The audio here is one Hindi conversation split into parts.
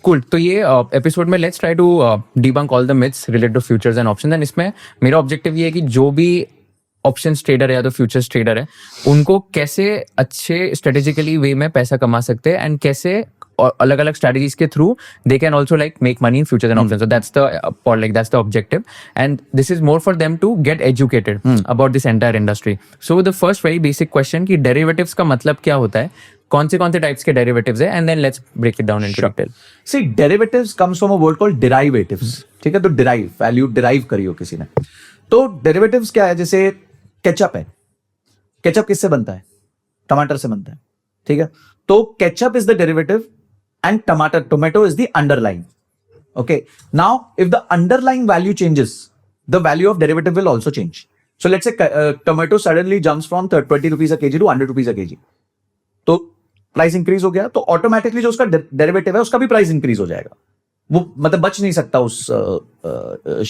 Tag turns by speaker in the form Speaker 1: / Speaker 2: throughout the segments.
Speaker 1: कूल। तो ये एपिसोड में let's try to debunk all the myths related to futures and options. And इसमें मेरा ऑब्जेक्टिव ये है कि जो भी ऑप्शंस ट्रेडर है या तो फ्यूचर्स ट्रेडर है, उनको कैसे अच्छे स्ट्रेटेजिकली वे में पैसा कमा सकते हैं एंड कैसे अलग अलग स्ट्रेटजीज के through they can also like make money in futures and options. So that's the objective and this is more for them to get educated about this entire industry. So the first very basic question कि डेरिवेटिव्स का मतलब क्या होता है, कौन से टाइप्स के डेरिवेटिव्स है, and then let's break it down into detail.
Speaker 2: See derivatives comes from a word called derivatives, ठीक है। तो डिराइव, वैल्यू डिराइव करी हो किसी ने। तो डेरिवेटिव्स क्या है, जैसे केचप है, केचप किससे बनता है? टमाटर से बनता है, ठीक है। तो ketchup is the derivative and tomato is the underlying. Okay, now if the underlying value changes, the value of derivative will also change. So let's say tomato suddenly jumps from 20 rupees a kg to 100 rupees a kg. तो प्राइस इंक्रीज हो गया, तो ऑटोमेटिकली जो उसका डेरिवेटिव है उसका भी प्राइस इंक्रीज हो जाएगा। वो मतलब बच नहीं सकता उस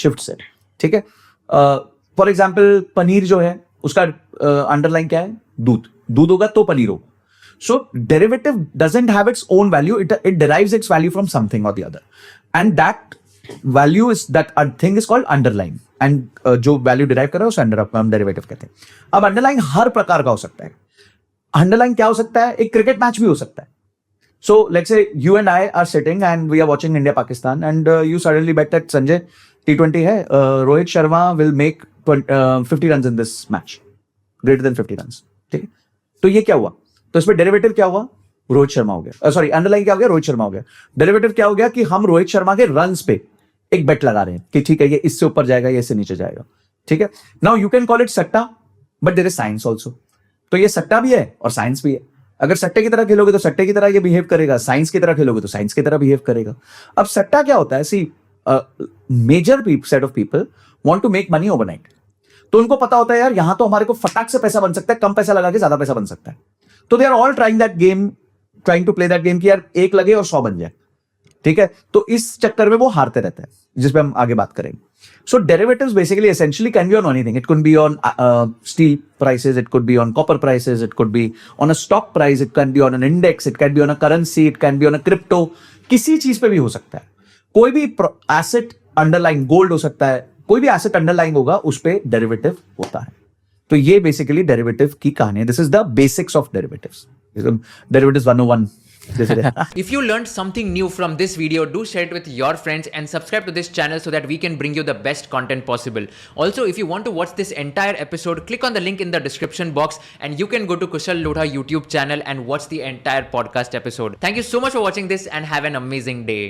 Speaker 2: शिफ्ट से, ठीक है। फॉर एग्जाम्पल पनीर जो है उसका अंडरलाइन क्या है? दूध होगा तो पनीर होगा। So derivative doesn't have its own value. It derives its value from something or the other, and that value is that thing is called underlying. And जो value derive कर रहा है उसे derivative कहते हैं। अब underlying हर प्रकार का हो सकता है। Underlying क्या हो सकता है? एक क्रिकेट मैच भी हो सकता है। So let's say you and I are sitting and we are watching India Pakistan, and you suddenly bet that Sanjay T20 है, Rohit Sharma will make 50 runs in this match, greater than 50 runs, ठीक है। तो ये क्या हुआ? तो इसमें डेरिवेटिव क्या हुआ? रोहित शर्मा हो गया। सॉरी, अंडरलाइन क्या हो गया? रोहित शर्मा हो गया। डेरिवेटिव क्या हो गया कि हम रोहित शर्मा के रन्स पे एक बेट लगा रहे हैं कि ठीक है ये इससे ऊपर जाएगा, ये इससे नीचे जाएगा, ठीक है। Now you can call it सट्टा, but there is science also. तो ये सट्टा भी है और साइंस भी है। अगर सट्टे की तरह खेलोगे तो सट्टे की तरह ये बिहेव करेगा, साइंस की तरह खेलोगे तो साइंस की तरह बिहेव करेगा। अब सट्टा क्या होता है? See major set of people want to make money overnight. तो उनको पता होता है यार यहां तो हमारे को फटाक से पैसा बन सकता है, कम पैसा लगा के ज्यादा पैसा बन सकता है। तो they are all trying to play that game कि यार 1 लगे और 100 बन जाए, ठीक है। तो इस चक्कर में वो हारते रहते हैं, जिस पे हम आगे बात करेंगे। So derivatives basically essentially can be on anything. It could be on steel prices, it could be on copper prices, it could be on a stock price, it can be on an index, it can be on a currency, it can be on a crypto. किसी चीज पे भी हो सकता है। कोई भी एसेट अंडरलाइन, गोल्ड हो सकता है, कोई भी एसेट अंडरलाइन होगा उस पे डेरिवेटिव होता है। तो ये बेसिकली डेरिवेटिव की कहानी है। This is the basics of derivatives. Derivatives 101.
Speaker 3: If you learned something new from this video, do share it with your friends and subscribe to this channel so that we can bring you the best content possible. Also, if you want to watch this entire episode, click on the link in the description box and you can go to Kushal Lodha YouTube channel and watch the entire podcast episode. Thank you so much for watching this and have an amazing day.